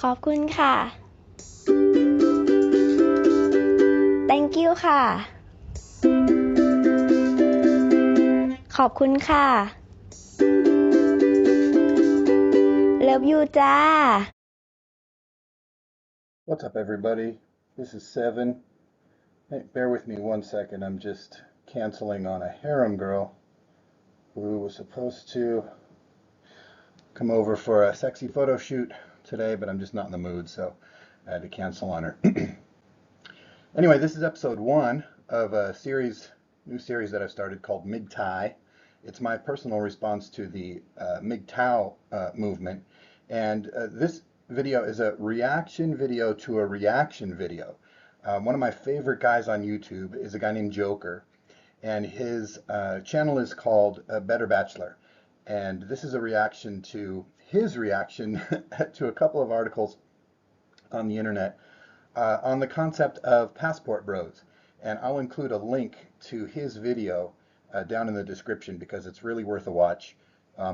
ขอบคุณค่ะ thank you ค่ะขอบคุณค่ะ love you จ้า What's up, everybody? This is Seven. Hey, bear with me 1 second. I'm just canceling on a harem girl who was supposed to come over for a sexy photo shoot today, but I'm just not in the mood, so I had to cancel on her. Anyway, this is episode 1 of a new series that I've started called MG'Thai. It's my personal response to the MGTOW movement, and this video is a reaction video to a reaction video. One of my favorite guys on YouTube is a guy named Joker, and his channel is called Better Bachelor. And this is a reaction to his reaction to a couple of articles on the internet on the concept of passport bros. And I'll include a link to his video down in the description because it's really worth a watch.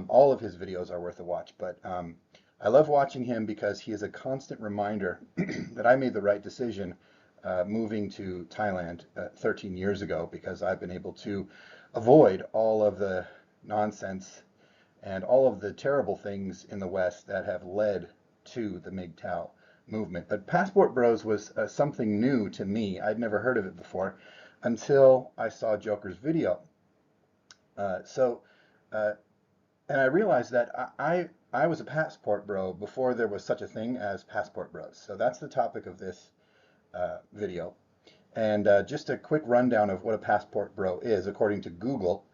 All of his videos are worth a watch, but I love watching him because he is a constant reminder that I made the right decision moving to Thailand 13 years ago, because I've been able to avoid all of the nonsense and all of the terrible things in the West that have led to the MGTOW movement. But Passport Bros was something new to me. I'd never heard of it before until I saw Joker's video. So and I realized that I was a passport bro before there was such a thing as passport bros. So that's the topic of this video. And just a quick rundown of what a passport bro is, according to Google.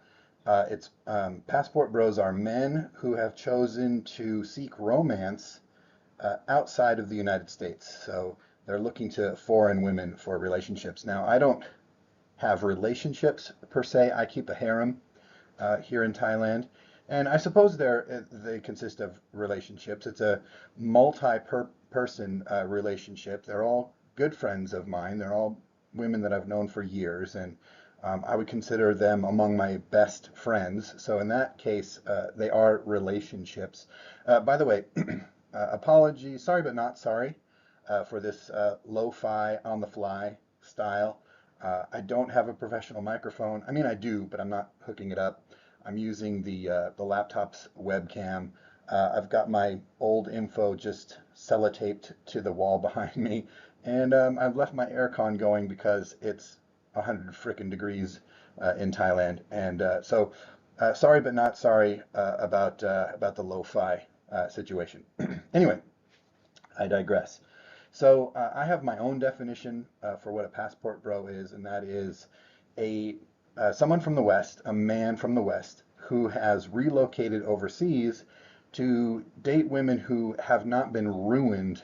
Passport bros are men who have chosen to seek romance outside of the United States. So they're looking to foreign women for relationships. Now, I don't have relationships per se. I keep a harem here in Thailand. And I suppose they consist of relationships. It's a multi-person relationship. They're all good friends of mine. They're all women that I've known for years, and I would consider them among my best friends. So in that case, they are relationships. By the way, apologies, sorry but not sorry for this lo-fi, on-the-fly style. I don't have a professional microphone. I mean, I do, but I'm not hooking it up. I'm using the laptop's webcam. I've got my old info just sellotaped to the wall behind me, and I've left my aircon going because it's 100 frickin' degrees in Thailand. And so sorry but not sorry about the lo-fi situation. Anyway, I digress. So I have my own definition for what a passport bro is, and that is a someone from the West, a man from the West, who has relocated overseas to date women who have not been ruined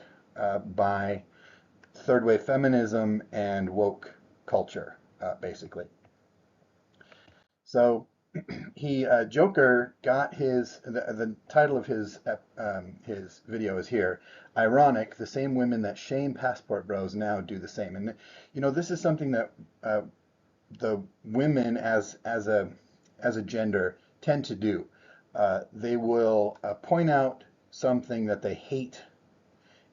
by third wave feminism and woke culture, basically. So Joker got the title of his video is here. Ironic, the same women that shame passport bros now do the same. And this is something that the women as a gender tend to do. They will point out something that they hate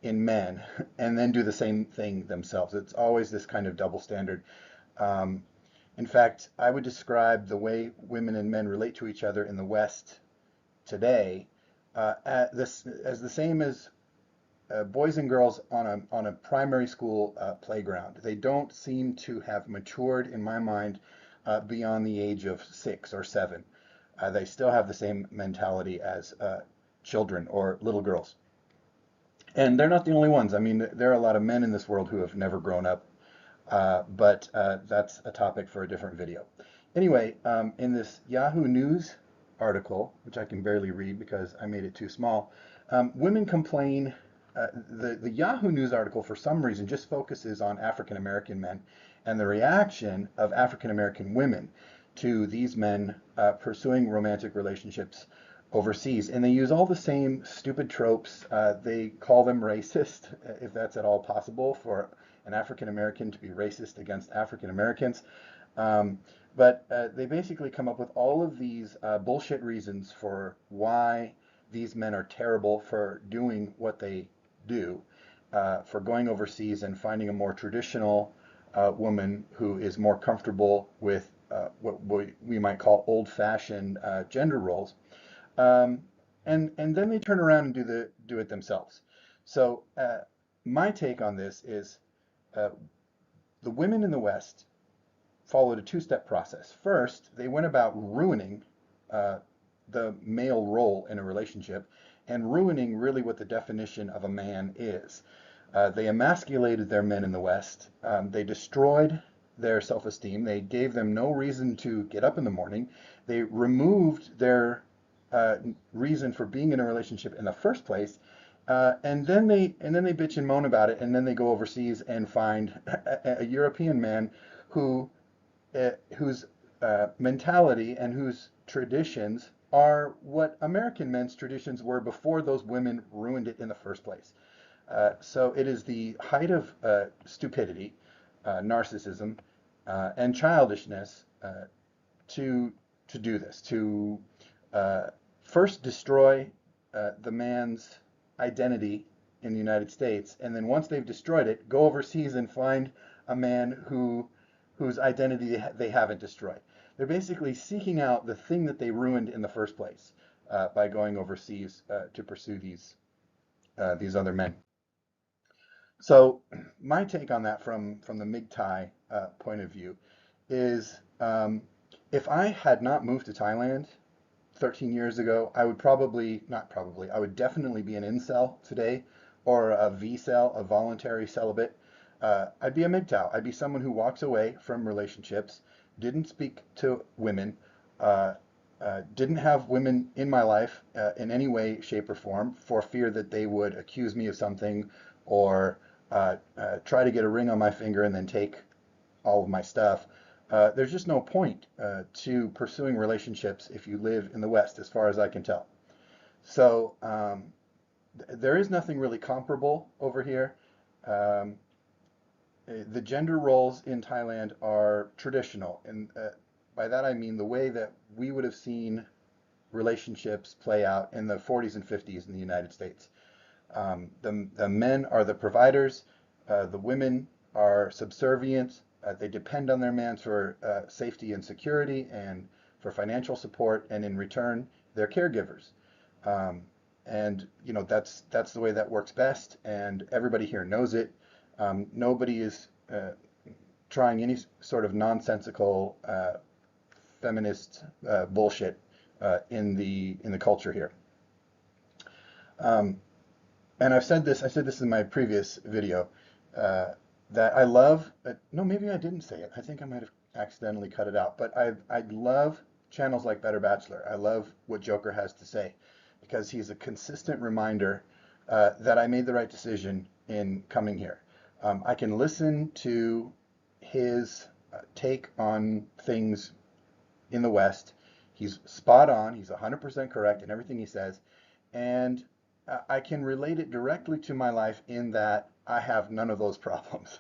in men and then do the same thing themselves. It's always this kind of double standard. In fact, I would describe the way women and men relate to each other in the West today as the same as boys and girls on a primary school playground. They don't seem to have matured, in my mind, beyond the age of 6 or 7. They still have the same mentality as children or little girls. And they're not the only ones. I mean, there are a lot of men in this world who have never grown up, but that's a topic for a different video. Anyway, in this Yahoo News article, which I can barely read because I made it too small, women complain. The Yahoo News article, for some reason, just focuses on African American men and the reaction of African American women to these men pursuing romantic relationships overseas. And they use all the same stupid tropes. They call them racist, if that's at all possible for an African American to be racist against African Americans. But they basically come up with all of these bullshit reasons for why these men are terrible for doing what they do for going overseas and finding a more traditional woman who is more comfortable with what we might call old-fashioned gender roles, um, and then they turn around and do it themselves. So my take on this is uh, the women in the West followed a two-step process. First, they went about ruining uh, the male role in a relationship and ruining really what the definition of a man is. They emasculated their men in the West. They destroyed their self-esteem. They gave them no reason to get up in the morning. They removed their reason for being in a relationship in the first place. And then they bitch and moan about it, and then they go overseas and find a European man who whose mentality and whose traditions are what American men's traditions were before those women ruined it in the first place. So it is the height of stupidity, narcissism, and childishness to to do this, to uh, first destroy the man's identity in the United States, and then once they've destroyed it, go overseas and find a man whose identity they haven't destroyed. They're basically seeking out the thing that they ruined in the first place by going overseas to pursue these other men. So my take on that from the MG'Thai point of view is if I had not moved to Thailand 13 years ago, I would probably, not probably, I would definitely be an incel today or a V-cell, a voluntary celibate. I'd be a MGTOW. I'd be someone who walks away from relationships, didn't speak to women, didn't have women in my life in any way, shape, or form for fear that they would accuse me of something or try to get a ring on my finger and then take all of my stuff. There's just no point to pursuing relationships if you live in the West, as far as I can tell. So there is nothing really comparable over here. Um, the gender roles in Thailand are traditional, and by that I mean the way that we would have seen relationships play out in the 40s and 50s in the United States. The men are the providers, the women are subservient. They depend on their man for safety and security and for financial support, and in return, they're caregivers. Um, and you know that's the way that works best, and everybody here knows it. Nobody is trying any sort of nonsensical feminist bullshit in the culture here. Um, and I said this in my previous video, uh, that I love, no, maybe I didn't say it. I think I might have accidentally cut it out, but I love channels like Better Bachelor. I love what Joker has to say because he's a consistent reminder that I made the right decision in coming here. I can listen to his take on things in the West. He's spot on. He's 100% correct in everything he says. And I can relate it directly to my life in that I have none of those problems.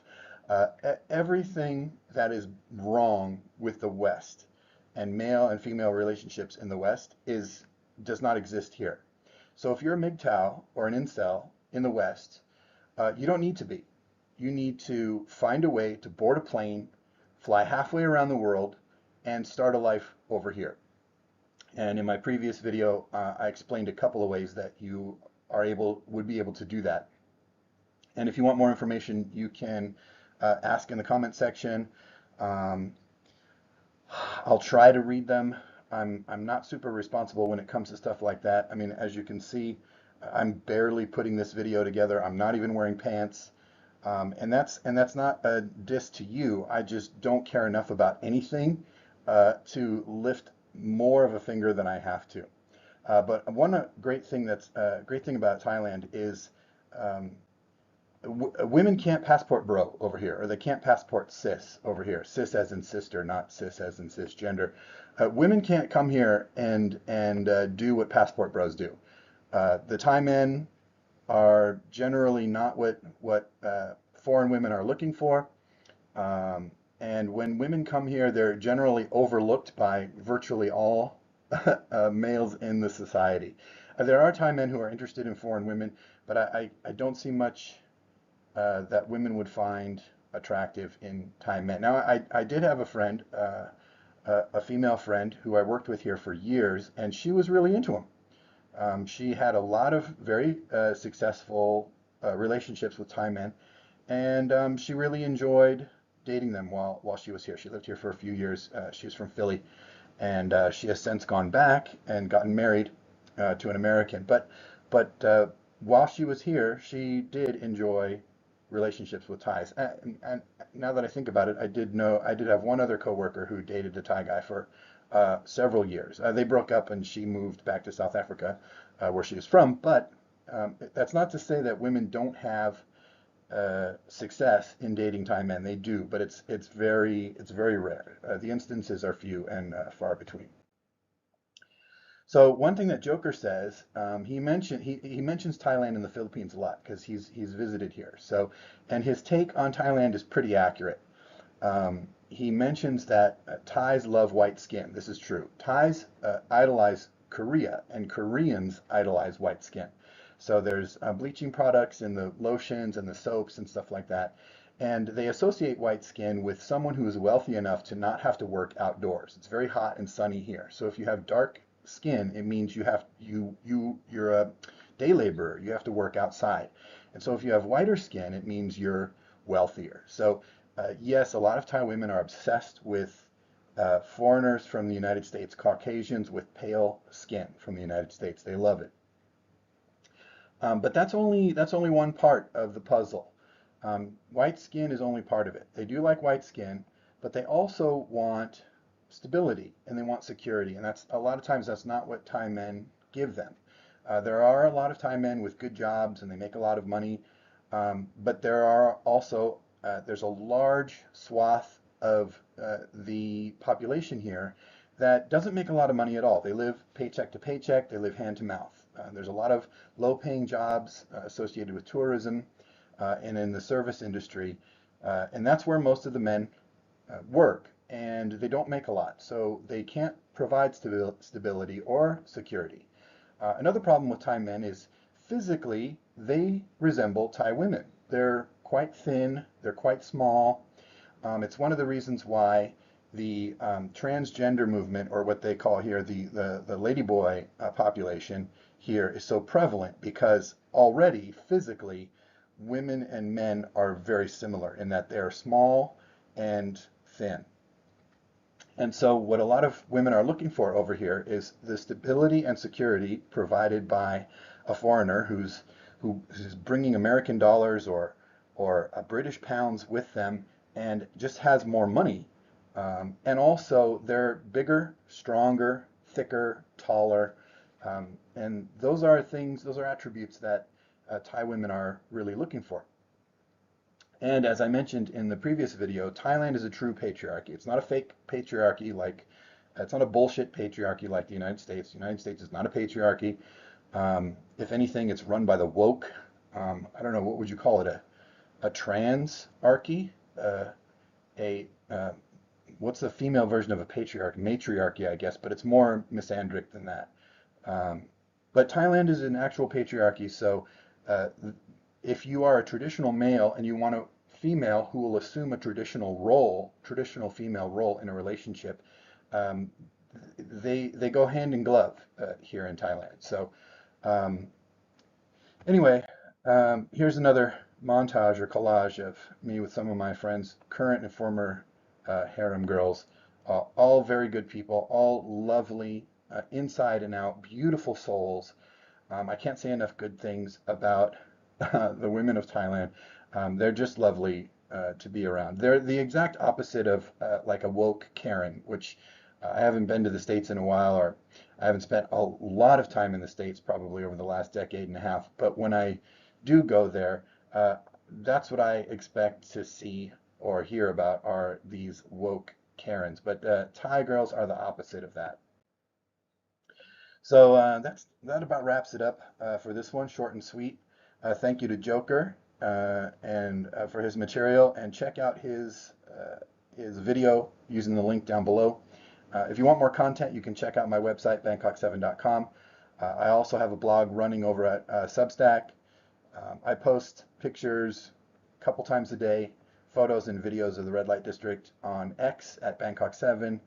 Everything that is wrong with the West and male and female relationships in the West does not exist here. So if you're a MGTOW or an incel in the West, you don't need to be. You need to find a way to board a plane, fly halfway around the world, and start a life over here. And in my previous video, I explained a couple of ways that you would be able to do that. And if you want more information, you can ask in the comment section. Um, I'll try to read them. I'm not super responsible when it comes to stuff like that. I mean, as you can see, I'm barely putting this video together. I'm not even wearing pants. And that's not a diss to you. I just don't care enough about anything to lift more of a finger than I have to. But one great thing about Thailand is um, women can't passport bro over here, or they can't passport cis over here. Cis as in sister, not cis as in cisgender. Women can't come here and do what passport bros do. The Thai men are generally not what foreign women are looking for. And when women come here, they're generally overlooked by virtually all males in the society. There are Thai men who are interested in foreign women, but I don't see much that women would find attractive in Thai men. Now, I did have a friend, a female friend who I worked with here for years, and she was really into him. She had a lot of very successful relationships with Thai men, and she really enjoyed dating them while she was here. She lived here for a few years. She was from Philly, and she has since gone back and gotten married to an American. But while she was here, she did enjoy relationships with Thais. And now that I think about it, I did have one other coworker who dated a Thai guy for several years. They broke up, and she moved back to South Africa, where she was from. But that's not to say that women don't have success in dating Thai men. They do, but it's very rare. The instances are few and far between. So one thing that Joker says, he mentions Thailand and the Philippines a lot because he's visited here. So, and his take on Thailand is pretty accurate. He mentions that Thais love white skin. This is true. Thais idolize Korea, and Koreans idolize white skin. So there's bleaching products and the lotions and the soaps and stuff like that. And they associate white skin with someone who is wealthy enough to not have to work outdoors. It's very hot and sunny here. So if you have dark skin, it means you're a day laborer. You have to work outside. And so if you have whiter skin, it means you're wealthier. So yes, a lot of Thai women are obsessed with foreigners from the United States, Caucasians with pale skin from the United States. They love it. But that's only one part of the puzzle. White skin is only part of it. They do like white skin, but they also want stability and they want security. And that's a lot of times that's not what Thai men give them. There are a lot of Thai men with good jobs and they make a lot of money, but there's a large swath of the population here that doesn't make a lot of money at all. They live paycheck to paycheck. They live hand to mouth. There's a lot of low-paying jobs associated with tourism and in the service industry, and that's where most of the men work, and they don't make a lot, so they can't provide stability or security. Another problem with Thai men is physically they resemble Thai women. They're quite thin, they're quite small. It's one of the reasons why the transgender movement, or what they call here the ladyboy population here, is so prevalent because already physically women and men are very similar in that they're small and thin. And so what a lot of women are looking for over here is the stability and security provided by a foreigner who's bringing American dollars or British pounds with them and just has more money. And also they're bigger, stronger, thicker, taller. And those are attributes that Thai women are really looking for. And as I mentioned in the previous video, Thailand is a true patriarchy. It's not a fake patriarchy it's not a bullshit patriarchy like the United States. The United States is not a patriarchy. If anything, it's run by the woke. I don't know, what would you call it? A transarchy? A What's the female version of a patriarch? Matriarchy, I guess, but it's more misandric than that. But Thailand is an actual patriarchy, so if you are a traditional male and you want a female who will assume a traditional female role in a relationship, they go hand in glove here in Thailand. So anyway, here's another montage or collage of me with some of my friends, current and former harem girls, all very good people, all lovely, inside and out, beautiful souls. I can't say enough good things about the women of Thailand. They're just lovely to be around. They're the exact opposite of like a woke Karen, which I haven't been to the States in a while, or I haven't spent a lot of time in the States probably over the last decade and a half. But when I do go there, that's what I expect to see or hear about are these woke Karens. But Thai girls are the opposite of that. So that about wraps it up for this one, short and sweet. Thank you to Joker and for his material, and check out his video using the link down below. If you want more content, you can check out my website, bangkok7.com. I also have a blog running over at Substack. I post pictures a couple times a day, photos and videos of the red light district on X at Bangkok 7.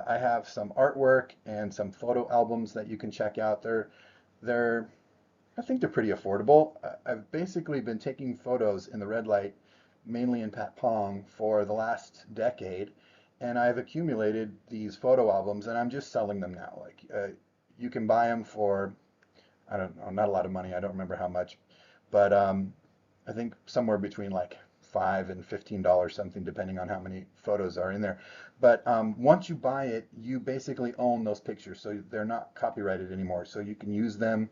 I have some artwork and some photo albums that you can check out. They're I think they're pretty affordable. I've basically been taking photos in the red light, mainly in Patpong, for the last decade, and I've accumulated these photo albums, and I'm just selling them now. You can buy them for, I don't know, not a lot of money. I don't remember how much, but I think somewhere between like $5 and $15 something, depending on how many photos are in there. But once you buy it, you basically own those pictures, so they're not copyrighted anymore. So you can use them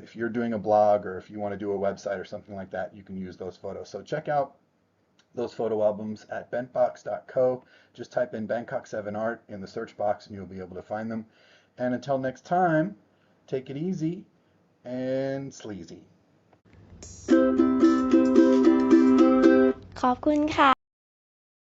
if you're doing a blog or if you want to do a website or something like that. You can use those photos. So check out those photo albums at bentbox.co. Just type in Bangkok 7 Art in the search box and you'll be able to find them. And until next time, take it easy and sleazy. ขอบคุณค่ะ